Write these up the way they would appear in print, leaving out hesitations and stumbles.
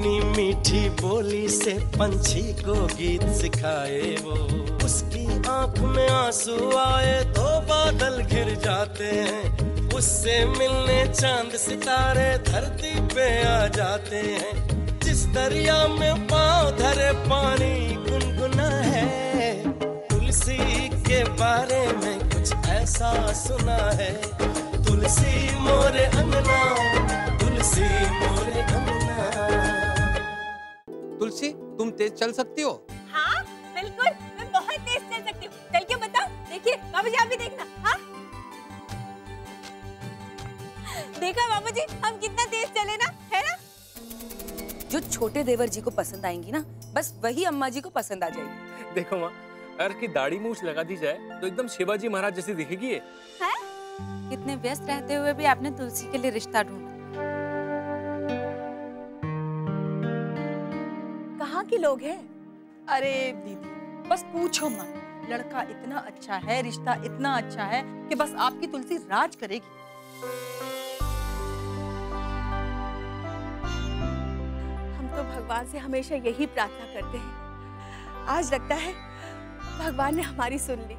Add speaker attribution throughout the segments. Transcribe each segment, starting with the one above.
Speaker 1: अपनी मीठी बोली से पंछी को गीत सिखाए वो। उसकी आंख में आंसू आए तो बादल घिर जाते हैं, उससे मिलने चांद सितारे धरती पे आ जाते हैं। जिस दरिया में पाँव धरे पानी गुनगुना है, तुलसी के बारे में कुछ ऐसा सुना है। तुलसी मोरे अंगना, तुलसी मोरे अंगना।
Speaker 2: तुलसी, तुम तेज चल सकती हो?
Speaker 3: हाँ बिल्कुल, मैं बहुत तेज चल सकती हूँ। चल के बताओ। देखिए बाबूजी, आप भी देखना। हाँ देखा बाबूजी, हम कितना तेज चले ना, है ना?
Speaker 4: जो छोटे देवर जी को पसंद आएंगी ना, बस वही अम्मा जी को पसंद आ जाएगी।
Speaker 5: देखो माँ, अगर की दाढ़ी मूछ लगा दी जाए तो एकदम शिवाजी महाराज जैसी दिखेगी ये।
Speaker 4: है? कितने व्यस्त रहते हुए भी आपने तुलसी के लिए रिश्ता ढूंढा।
Speaker 3: कहाँ के लोग हैं?
Speaker 6: अरे दीदी बस पूछो मत, लड़का इतना अच्छा है, रिश्ता इतना अच्छा है कि बस आपकी तुलसी राज करेगी।
Speaker 3: हम तो भगवान से हमेशा यही प्रार्थना करते हैं। आज लगता है भगवान ने हमारी सुन ली।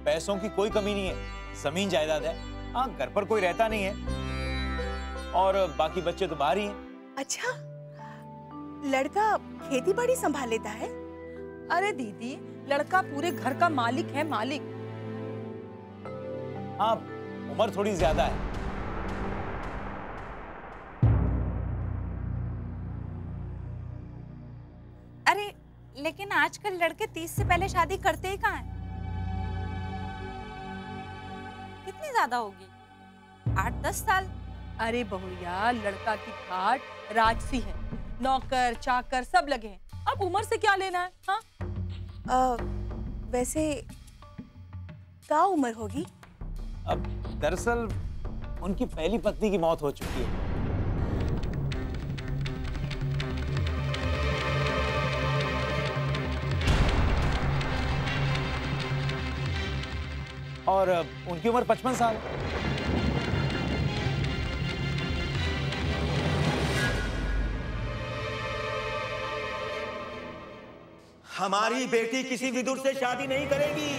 Speaker 7: पैसों की कोई कमी नहीं है, जमीन जायदाद है। हाँ, घर पर कोई रहता नहीं है और बाकी बच्चे तो बाहर ही हैं।
Speaker 3: अच्छा, लड़का खेती बाड़ी संभाल लेता है?
Speaker 6: अरे दीदी, लड़का पूरे घर का मालिक है, मालिक।
Speaker 7: हाँ, उम्र थोड़ी ज्यादा है।
Speaker 4: अरे लेकिन आजकल लड़के 30 से पहले शादी करते ही कहाँ हैं? कितनी ज्यादा होगी? 8-10 साल।
Speaker 6: अरे बहुरिया, लड़का की ठाट राजसी है, नौकर चाकर सब लगे हैं। अब उम्र से क्या लेना है? हाँ?
Speaker 3: वैसे क्या उम्र होगी?
Speaker 7: अब दरअसल उनकी पहली पत्नी की मौत हो चुकी है। और उनकी उम्र 55 साल।
Speaker 8: हमारी बेटी किसी विदुर से शादी नहीं करेगी।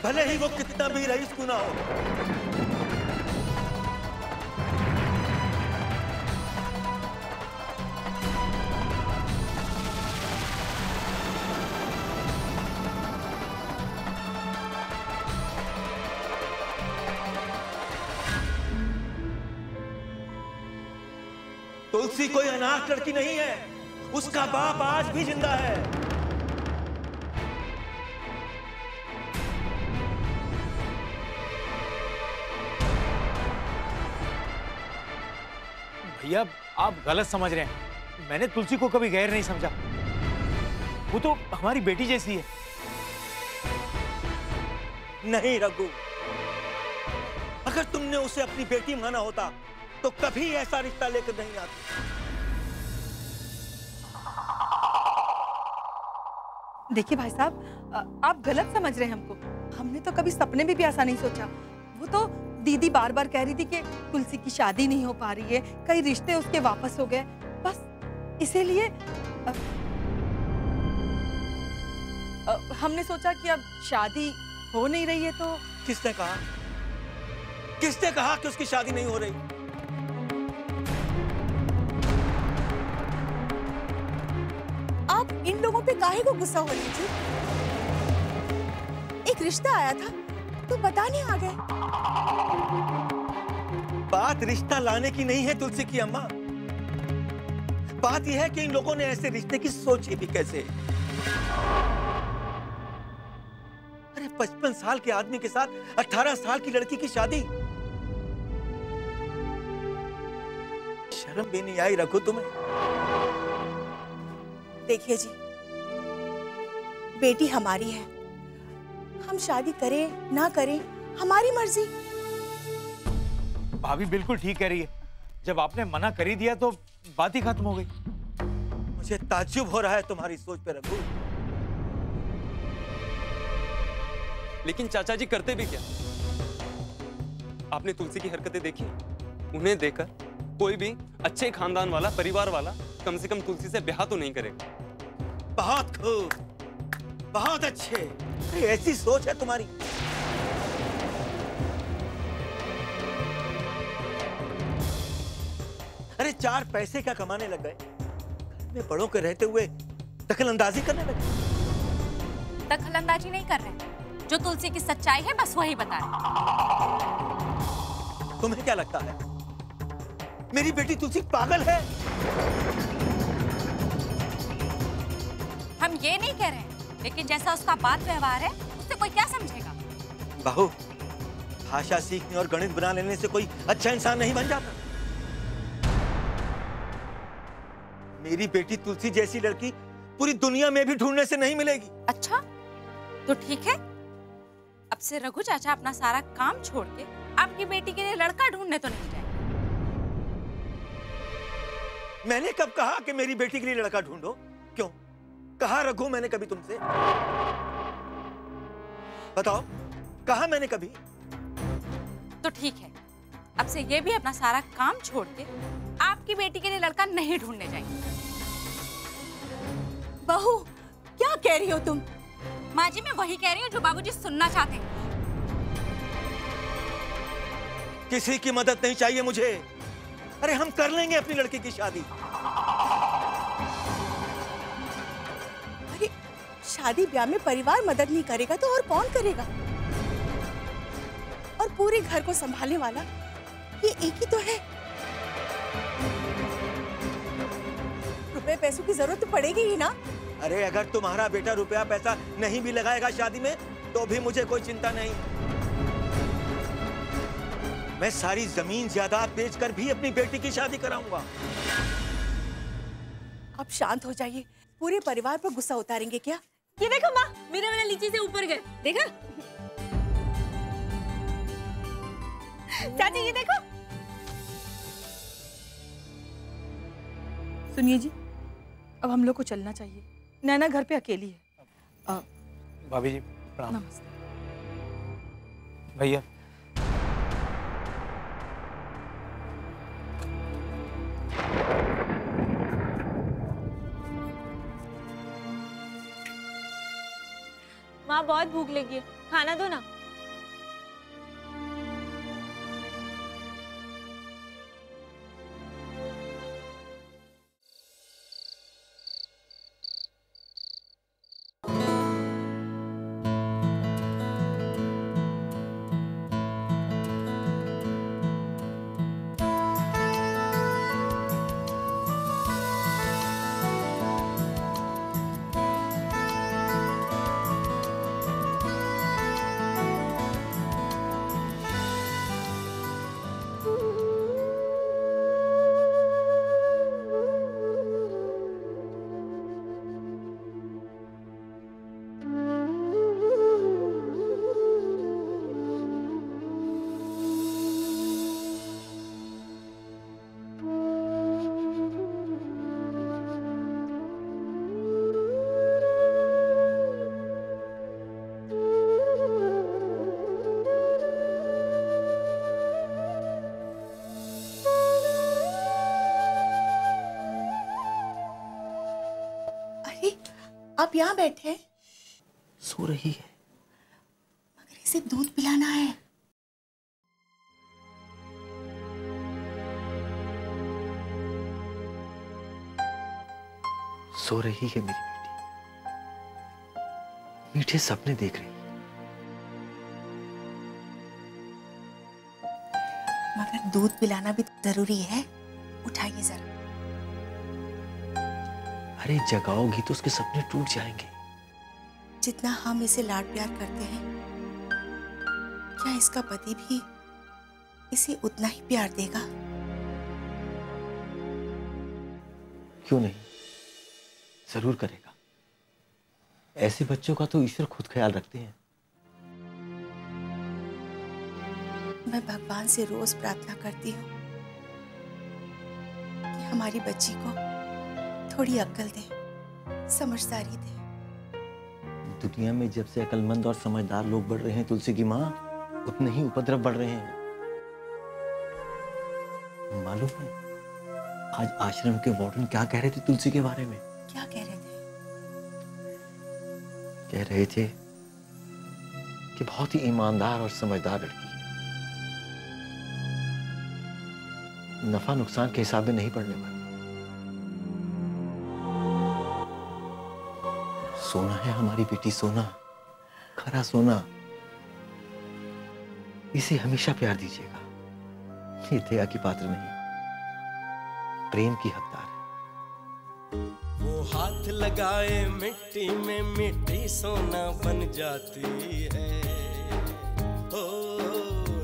Speaker 8: भले ही वो कितना भी रईस क्यों ना हो। तुलसी कोई अनाथ लड़की नहीं है, उसका बाप आज भी जिंदा है।
Speaker 7: भैया, आप गलत समझ रहे हैं। मैंने तुलसी को कभी गैर नहीं समझा। वो तो हमारी बेटी जैसी है।
Speaker 8: नहीं रघु, अगर तुमने उसे अपनी बेटी माना होता तो कभी ऐसा रिश्ता लेकर नहीं आती।
Speaker 6: देखिए भाई साहब, आप गलत समझ रहे हैं हमको। हमने तो कभी सपने में भी ऐसा नहीं सोचा। वो तो दीदी बार बार कह रही थी कि तुलसी की शादी नहीं हो पा रही है, कई रिश्ते उसके वापस हो गए, बस इसीलिए हमने सोचा कि अब शादी हो नहीं रही है तो।
Speaker 8: किसने कहा? किसने कहा कि उसकी शादी नहीं हो रही?
Speaker 3: आप इन लोगों पे काहे को गुस्सा हो रही थी? एक रिश्ता आया था तो बताने आ गए।
Speaker 8: बात रिश्ता लाने की नहीं है तुलसी की अम्मा। बात यह है कि इन लोगों ने ऐसे रिश्ते की सोची भी कैसे। अरे 55 साल के आदमी के साथ 18 साल की लड़की की शादी। शर्म भी नहीं आई रघु तुम्हें?
Speaker 3: देखिए जी, बेटी हमारी है, हम शादी करें ना करें हमारी मर्जी।
Speaker 7: भाभी बिल्कुल ठीक कह रही है। जब आपने मना कर ही दिया तो बात ही खत्म हो गई।
Speaker 8: मुझे ताज्जुब हो रहा है तुम्हारी सोच पे रघु।
Speaker 9: लेकिन चाचा जी करते भी क्या? आपने तुलसी की हरकतें देखी? उन्हें देखकर कोई भी अच्छे खानदान वाला, परिवार वाला कम से कम तुलसी से ब्याह तो नहीं करेगा।
Speaker 8: बहुत खूब, बहुत अच्छे। ऐसी सोच है तुम्हारी। अरे 4 पैसे क्या कमाने लग गए, घर में बड़ों के रहते हुए दखल अंदाजी करने लगे।
Speaker 10: दखल अंदाजी नहीं कर रहे, जो तुलसी की सच्चाई है बस वही बता रहे।
Speaker 8: तुम्हें क्या लगता है मेरी बेटी तुलसी पागल है?
Speaker 10: हम ये नहीं कह रहे हैं, लेकिन जैसा उसका बात व्यवहार है उससे कोई क्या समझेगा?
Speaker 8: बहू, भाषा सीखने और गणित बना लेने से कोई अच्छा इंसान नहीं बन जाता। मेरी बेटी तुलसी जैसी लड़की पूरी दुनिया में भी ढूंढने से नहीं मिलेगी।
Speaker 10: अच्छा, तो ठीक है, अब से रघु चाचा अपना सारा काम छोड़ के आपकी बेटी के लिए लड़का ढूंढने तो नहीं जाएंगे।
Speaker 8: मैंने कब कहा कि मेरी बेटी के लिए लड़का ढूंढो? क्यों कहा रघु मैंने कभी तुमसे? बताओ, कहा मैंने कभी?
Speaker 10: तो ठीक है, अब से ये भी अपना सारा काम छोड़ के आपकी बेटी के लिए लड़का नहीं ढूंढने जाएंगे।
Speaker 3: बहू, क्या कह रही हो तुम?
Speaker 10: माँ जी, मैं वही कह रही हूँ जो बाबूजी सुनना चाहते हैं।
Speaker 8: किसी की मदद नहीं चाहिए मुझे। अरे हम कर लेंगे अपनी लड़की की शादी।
Speaker 3: अरे शादी ब्याह में परिवार मदद नहीं करेगा तो और कौन करेगा? और पूरे घर को संभालने वाला ये एक ही तो है। रुपए पैसों की जरूरत तो पड़ेगी ही ना।
Speaker 8: अरे अगर तुम्हारा बेटा रुपया पैसा नहीं भी लगाएगा शादी में तो भी मुझे कोई चिंता नहीं। मैं सारी जमीन जायदाद बेचकर भी अपनी बेटी की शादी कराऊंगा।
Speaker 3: अब शांत हो जाइए, पूरे परिवार पर गुस्सा उतारेंगे क्या?
Speaker 10: ये देखो माँ, मेरे वाला लीची से ऊपर गए, देखा? चाची ये देखो।
Speaker 6: सुनिए जी, अब हम लोग को चलना चाहिए। नैना घर पे अकेली है।
Speaker 7: भाभी जी प्रणाम।
Speaker 6: नमस्ते।
Speaker 7: भैया
Speaker 10: माँ बहुत भूख लगी है, खाना दो ना।
Speaker 3: आप यहाँ बैठे हैं?
Speaker 8: सो रही है।
Speaker 3: मगर इसे दूध पिलाना है।
Speaker 8: सो रही है मेरी बेटी, मीठे सपने देख रही है।
Speaker 3: मगर दूध पिलाना भी जरूरी है। उठाइए जरा।
Speaker 8: अरे जगाओगी तो उसके सपने टूट जाएंगे।
Speaker 3: जितना हम इसे लाड प्यार करते हैं, क्या इसका पति भी इसे उतना ही प्यार देगा?
Speaker 8: क्यों नहीं, जरूर करेगा। ऐसे बच्चों का तो ईश्वर खुद ख्याल रखते हैं।
Speaker 3: मैं भगवान से रोज प्रार्थना करती हूँ कि हमारी बच्ची को थोड़ी अक्ल दे, समझदारी दे।
Speaker 11: दुनिया में जब से अक्लमंद और समझदार लोग बढ़ रहे हैं तुलसी की माँ, उतने ही उपद्रव बढ़ रहे हैं। मालूम है आज आश्रम के वार्डन क्या कह रहे थे तुलसी के बारे में?
Speaker 3: क्या कह रहे थे?
Speaker 11: कह रहे थे कि बहुत ही ईमानदार और समझदार लड़की है, नफा नुकसान के हिसाब में नहीं पड़ने वाली। सोना है हमारी बेटी, सोना, खरा सोना। इसे हमेशा प्यार दीजिएगा। ये दया की पात्र नहीं, प्रेम की हकदार है।
Speaker 1: वो हाथ लगाए मिट्टी में मिट्टी सोना बन जाती है। ओ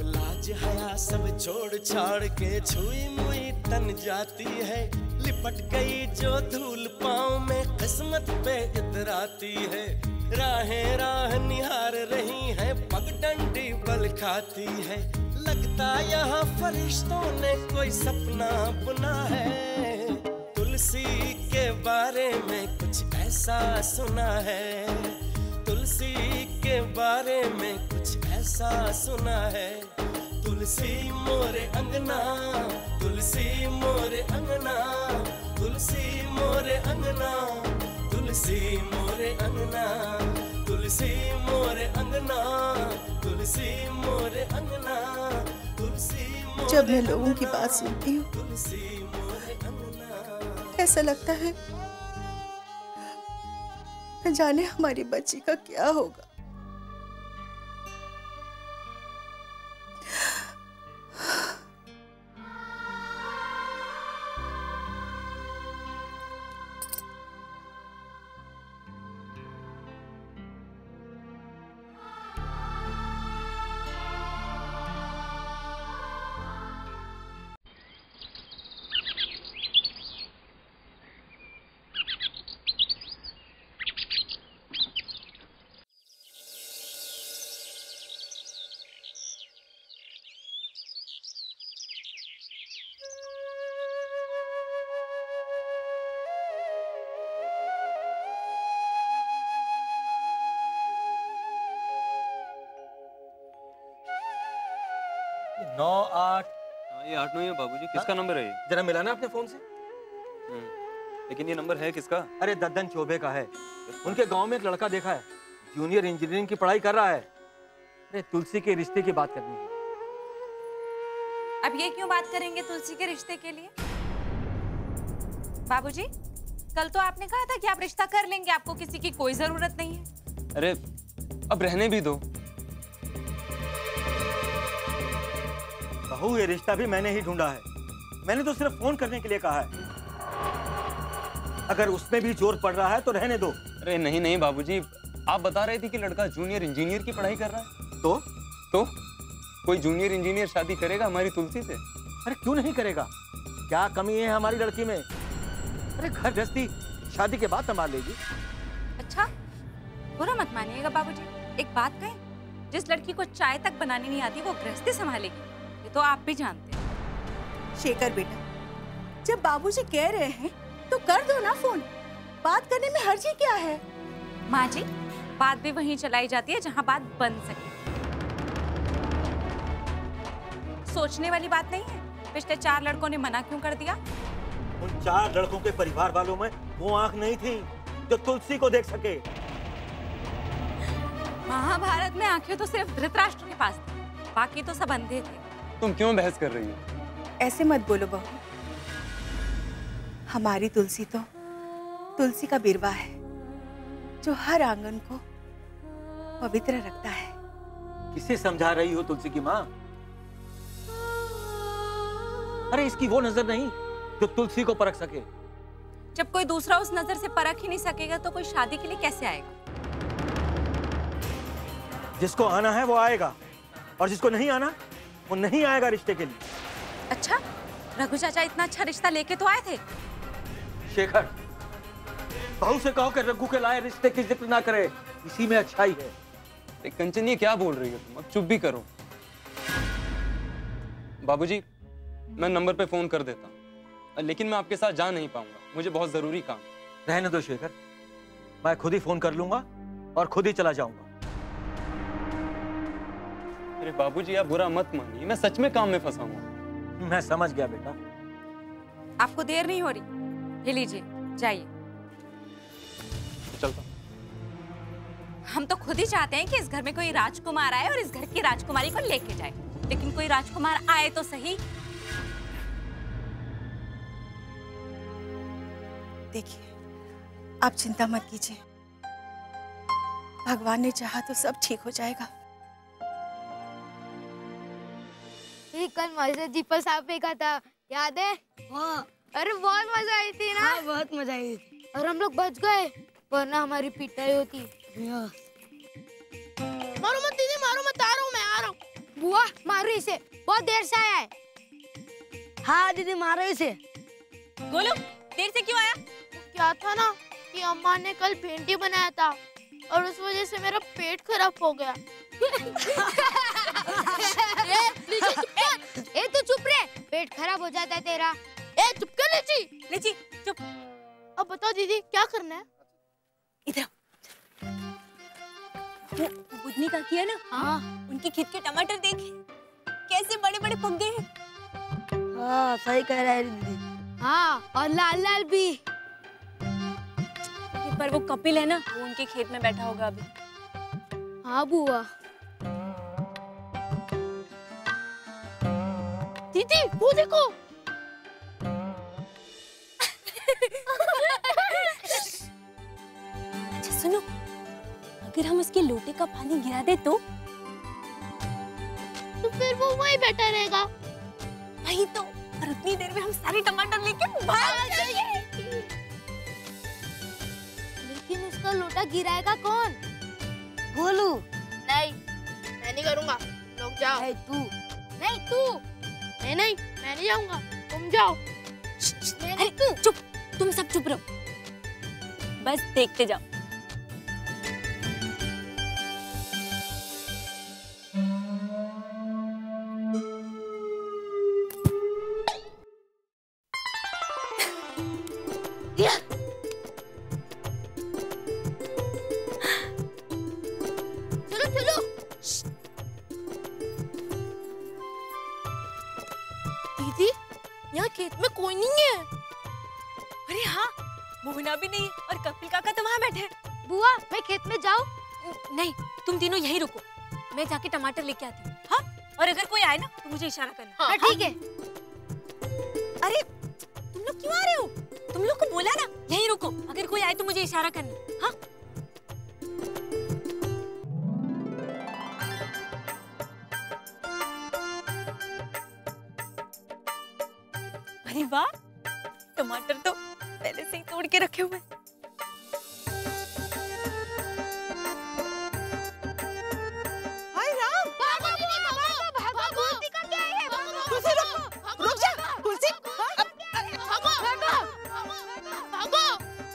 Speaker 1: लाज हया सब छोड़ छाड़ के छुई मुई तन जाती है। लिपट गई जो धूल पाँव में किस्मत पे इतराती है। राहें राह निहार रही है, पगडंडी बल खाती है। लगता यहाँ फरिश्तों ने कोई सपना बुना है। तुलसी के बारे में कुछ ऐसा सुना है। तुलसी के बारे में कुछ ऐसा सुना है। तुलसी मोरे अंगना, तुलसी मोरे अंगना, तुलसी मोरे अंगना, तुलसी मोरे अंगना, तुलसी मोरे अंगना, तुलसी मोरे अंगना, तुलसी मोरे।
Speaker 3: जब मैं लोगों की बात सुनती हूँ ऐसा लगता है न जाने हमारी बच्ची का क्या होगा।
Speaker 8: नौ आठ।
Speaker 9: ये 8 9 है बाबूजी। किसका नंबर है ये?
Speaker 8: जरा मिलाना अपने फोन से।
Speaker 9: लेकिन ये नंबर है किसका?
Speaker 8: अरे दद्दन चौबे का है। उनके गांव में एक लड़का देखा है, जूनियर इंजीनियरिंग की पढ़ाई कर रहा है। अरे तुलसी के रिश्ते की बात करनी है।
Speaker 10: अब ये क्यों बात करेंगे तुलसी के रिश्ते के लिए? बाबूजी, कल तो आपने कहा था कि आप रिश्ता कर लेंगे, आपको किसी की कोई जरूरत नहीं है।
Speaker 9: अरे अब रहने भी दो।
Speaker 8: बहू, ये रिश्ता भी मैंने ही ढूंढा है। मैंने तो सिर्फ फोन करने के लिए कहा है। अगर उसमें भी जोर पड़ रहा है तो रहने दो।
Speaker 9: अरे नहीं नहीं बाबूजी, आप बता रहे थे कि लड़का जूनियर इंजीनियर की पढ़ाई कर रहा है। तो कोई जूनियर इंजीनियर शादी करेगा हमारी तुलसी से?
Speaker 8: अरे क्यों नहीं करेगा? क्या कमी है हमारी लड़की में? अरे घर गृहस्थी शादी के बाद संभाल लेगी।
Speaker 10: अच्छा, बुरा मत मानिएगा बाबूजी, एक बात कहें, जिस लड़की को चाय तक बनानी नहीं आती वो गृहस्थी संभालेगी, ये तो आप भी जानते हैं।
Speaker 3: शेखर बेटा, जब बाबूजी कह रहे हैं तो कर दो ना फोन। बात करने में हर्जी क्या है?
Speaker 10: माँ जी, बात भी वहीं चलाई जाती है जहाँ बात बन सके। सोचने वाली बात नहीं है पिछले 4 लड़कों ने मना क्यों कर दिया।
Speaker 8: उन 4 लड़कों के परिवार वालों में वो आंख नहीं थी जो तुलसी को देख सके।
Speaker 10: महाभारत में आंखें तो सिर्फ धृतराष्ट्र के पास थी, बाकी तो सब अंधे थे।
Speaker 9: तुम क्यों बहस कर रही हो?
Speaker 3: ऐसे मत बोलो बहू, हमारी तुलसी तो तुलसी का बिरवा है जो हर आंगन को पवित्र रखता है।
Speaker 8: किसे समझा रही हो तुलसी की माँ? अरे इसकी वो नजर नहीं जो तुलसी को परख सके।
Speaker 10: जब कोई दूसरा उस नजर से परख ही नहीं सकेगा तो कोई शादी के लिए कैसे आएगा?
Speaker 8: जिसको आना है वो आएगा और जिसको नहीं आना वो नहीं आएगा रिश्ते के लिए।
Speaker 10: अच्छा, रघु चाचा इतना अच्छा रिश्ता लेके तो आए थे।
Speaker 8: शेखर, बहू से कहो कि रघु के लाए रिश्ते की जिक्र ना करे, इसी में अच्छाई है।
Speaker 9: कंचन ये क्या बोल रही हो तुम? अब चुप भी करो। बाबूजी, मैं नंबर पे फोन कर देता हूँ। लेकिन मैं आपके साथ जा नहीं पाऊंगा, मुझे बहुत जरूरी काम है।
Speaker 11: रहने दो शेखर, मैं खुद ही फोन कर लूंगा और खुद ही चला जाऊंगा।
Speaker 9: अरे बाबूजी आप बुरा मत मानिए, मैं सच में काम में फंसा हूँ।
Speaker 11: मैं समझ गया बेटा।
Speaker 10: आपको देर नहीं हो रही, ये लीजिए जाइए।
Speaker 9: चलता।
Speaker 10: हम तो खुद ही चाहते हैं कि इस घर में कोई राजकुमार आए और इस घर की राजकुमारी को लेके जाए, लेकिन कोई राजकुमार आए तो सही।
Speaker 3: देखिए, आप चिंता मत कीजिए, भगवान ने चाहा तो सब ठीक हो जाएगा।
Speaker 12: कल मस्जिद जी पर सांप फेंका था, याद है? हाँ। अरे बहुत मजा आई थी ना? हाँ, बहुत मजा आई थी। और हम लोग बच गए, वरना हमारी पिटाई होती। मारो मत दीदी, मारो मत, आ रहा हूँ मैं, आ रहा हूँ। बुआ मारो इसे, बहुत देर से आया है। हाँ दीदी मारो इसे।
Speaker 10: गोलू देर से क्यों आया?
Speaker 12: क्या था ना कि अम्मा ने कल भिंडी बनाया था और उस वजह से मेरा पेट खराब हो गया। ए तू चुप रहे, पेट खराब हो जाता है तेरा। ए चुप कर लीची,
Speaker 10: लीची चुप।
Speaker 12: अब बताओ दीदी क्या करना है?
Speaker 10: इधर वो बुधनी का किया ना? हाँ। उनके खेत के टमाटर देखे कैसे बड़े बड़े पक गए हैं।
Speaker 12: हाँ सही कह रहा है दीदी। हाँ और लाल लाल भी।
Speaker 10: पर वो कपिल है ना, वो उनके खेत में बैठा होगा अभी।
Speaker 12: हाँ बुआ। दीदी वो देखो।
Speaker 10: अच्छा सुनो, अगर हम इसके लोटे का पानी गिरा दे तो
Speaker 12: फिर वो वहीं बैठा रहेगा।
Speaker 10: वही तो, और उतनी देर में हम सारे टमाटर लेके भाग जाएंगे।
Speaker 12: लेकिन उसका लोटा गिराएगा कौन? गोलू। नहीं, मैं नहीं करूँगा, लोग जाओ। नहीं तू। नहीं तू। नहीं नहीं, मैं नहीं जाऊँगा, तुम जाओ।
Speaker 10: अरे चुप, तुम सब चुप रहो, बस देखते जाओ।
Speaker 12: चलो चलो। दीदी यहाँ खेत में कोई नहीं है।
Speaker 10: अरे हाँ, मोहना भी नहीं और कपिल काका तो वहाँ बैठे।
Speaker 12: बुआ मैं खेत में जाऊँ?
Speaker 10: नहीं, तुम तीनों यहीं रुको, मैं जाके टमाटर लेके आती हूँ। हाँ, और अगर कोई आए ना तो मुझे इशारा करना।
Speaker 12: हाँ ठीक है।
Speaker 10: अरे तुम लोग क्यों आ रहे हो? तुम लोग को बोला ना यहीं रुको, अगर कोई आए तो मुझे इशारा करना। हाँ अरे वाह, टमाटर तो पहले से ही तोड़ के रखे हुए।
Speaker 6: हाय राम,
Speaker 12: भागो दीदी भागो, भागो। गलती करके आई है, भागो।
Speaker 6: तुलसी रुक जा, तुलसी।
Speaker 12: भागो, भागो, भागो।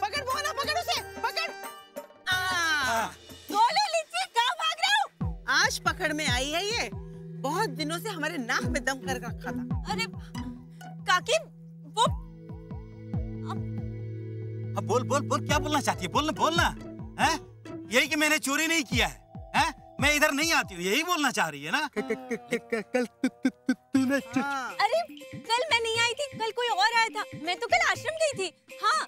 Speaker 6: पकड़ मोहना, पकड़ उसे, पकड़।
Speaker 10: गोलू लीची कहाँ भाग रहे हो?
Speaker 6: आज पकड़ में आई है ये, बहुत दिनों से हमारे नाक में दम कर रखा था।
Speaker 10: अरे काकी वो
Speaker 8: अब बोल बोल बोल, क्या बोलना चाहती है? बोलना बोलना है, यही कि मैंने चोरी नहीं किया है? मैं इधर नहीं आती हूँ, यही बोलना चाह रही है ना?
Speaker 11: कल तूने
Speaker 10: अरे कल मैं नहीं आई थी, कल कोई और आया था, मैं तो कल आश्रम गई थी। हाँ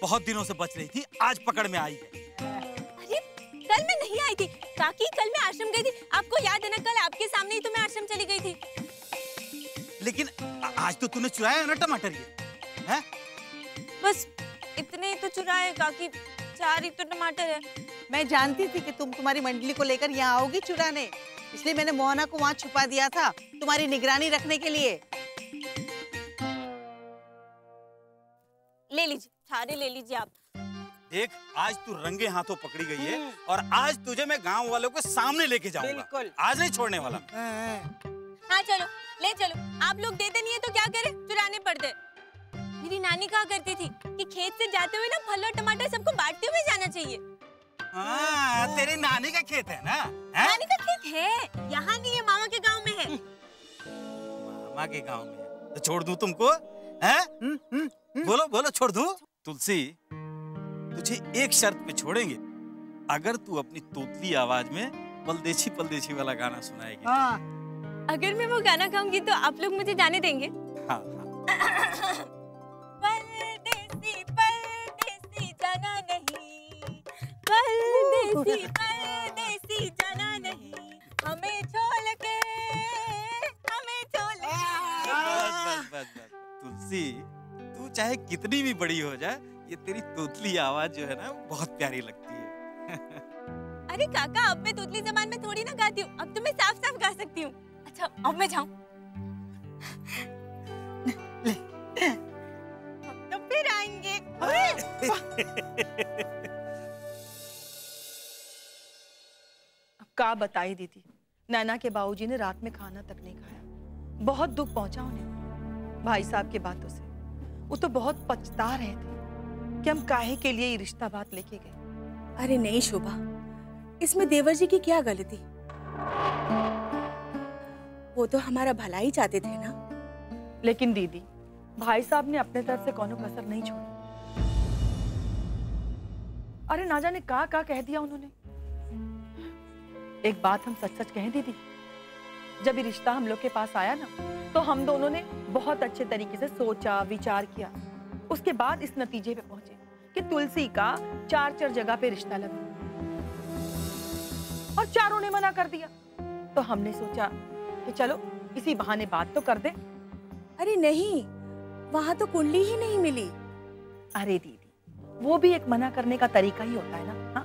Speaker 8: बहुत दिनों से बच रही थी, आज पकड़ में आई है।
Speaker 10: अरे कल मैं नहीं आई थी काकी, कल मैं आश्रम गई थी। आपको याद है ना, कल आपके सामने ही तो मैं आश्रम चली गई थी।
Speaker 8: लेकिन आज तो तूने चुराया है ना टमाटर ये, हैं?
Speaker 10: बस इतने तो चुराए काकी, 4 ही तो टमाटर है।
Speaker 6: मैं जानती थी कि तुम तुम्हारी मंडली को लेकर यहाँ आओगी चुराने, इसलिए मैंने मोहना को वहाँ छुपा दिया था तुम्हारी निगरानी रखने के लिए।
Speaker 10: ले लीजिए, सारे ले लीजिए आप।
Speaker 8: देख, आज तू रंगे हाथों पकड़ी गई है और आज तुझे मैं गांव वालों के सामने लेके जाऊंगा।
Speaker 6: बिल्कुल।
Speaker 8: आज नहीं छोड़ने वाला।
Speaker 10: हाँ चलो, ले चलो। आप लोग देते नहीं है तो क्या करें, चुराने पड़ते। मेरी नानी कहा करती थी कि खेत से जाते हुए ना फल और टमाटर सबको बांटते हुए जाना चाहिए।
Speaker 8: हाँ, तेरी नानी का खेत है ना? है?
Speaker 10: नानी का खेत है, यहाँ नहीं है, मामा के गांव में है।
Speaker 8: मामा के गांव में है तो छोड़ दूं तुमको?
Speaker 13: हैं? बोलो बोलो, छोड़ दूं? तुलसी, तुझे एक शर्त पे छोड़ेंगे, अगर तू अपनी तोतली आवाज में परदेसी परदेसी वाला गाना सुनाएगी।
Speaker 10: अगर मैं वो गाना गाऊंगी तो आप लोग मुझे जाने देंगे?
Speaker 13: हाँ।
Speaker 10: परदेसी परदेसी जाना नहीं, परदेसी परदेसी जाना नहीं, हमें छोड़ के, हमें छोड़ के।
Speaker 13: बस। तुलसी, तू चाहे कितनी भी बड़ी हो जाए, ये तेरी तोतली आवाज जो है ना बहुत प्यारी लगती है।
Speaker 10: अरे काका, अब मैं तोतली जबान में थोड़ी ना गाती हूँ, अब तो मैं साफ साफ गा सकती हूँ। अच्छा, अब मैं जाऊँ? तो फिर आएंगे।
Speaker 6: अब का बताई दीदी, नैना के बाबूजी ने रात में खाना तक नहीं खाया। बहुत दुख पहुंचा उन्हें भाई साहब की बातों से। वो तो बहुत पछता रहे थे कि हम काहे के लिए ये रिश्ता बात लेके गए।
Speaker 4: अरे नहीं शोभा, इसमें देवर जी की क्या गलती? वो तो हमारा भला ही चाहते थे ना।
Speaker 6: लेकिन दीदी, भाई साहब ने अपने तरफ से कोनो कसर नहीं छोड़ी। अरे ना जाने का कह दिया उन्होंने। एक बात हम सच सच कहें दीदी, जब ये रिश्ता हम लोग के पास आया ना, तो हम दोनों ने बहुत अच्छे तरीके से सोचा विचार किया। उसके बाद इस नतीजे पे पहुंचे कि तुलसी का 4 जगह पे रिश्ता लगा और चारों ने मना कर दिया। तो हमने सोचा कि चलो इसी बहाने बात तो कर दे।
Speaker 4: अरे नहीं, वहां तो कुंडली ही नहीं मिली।
Speaker 6: अरे दीदी, वो भी एक मना करने का तरीका ही होता है ना। हा?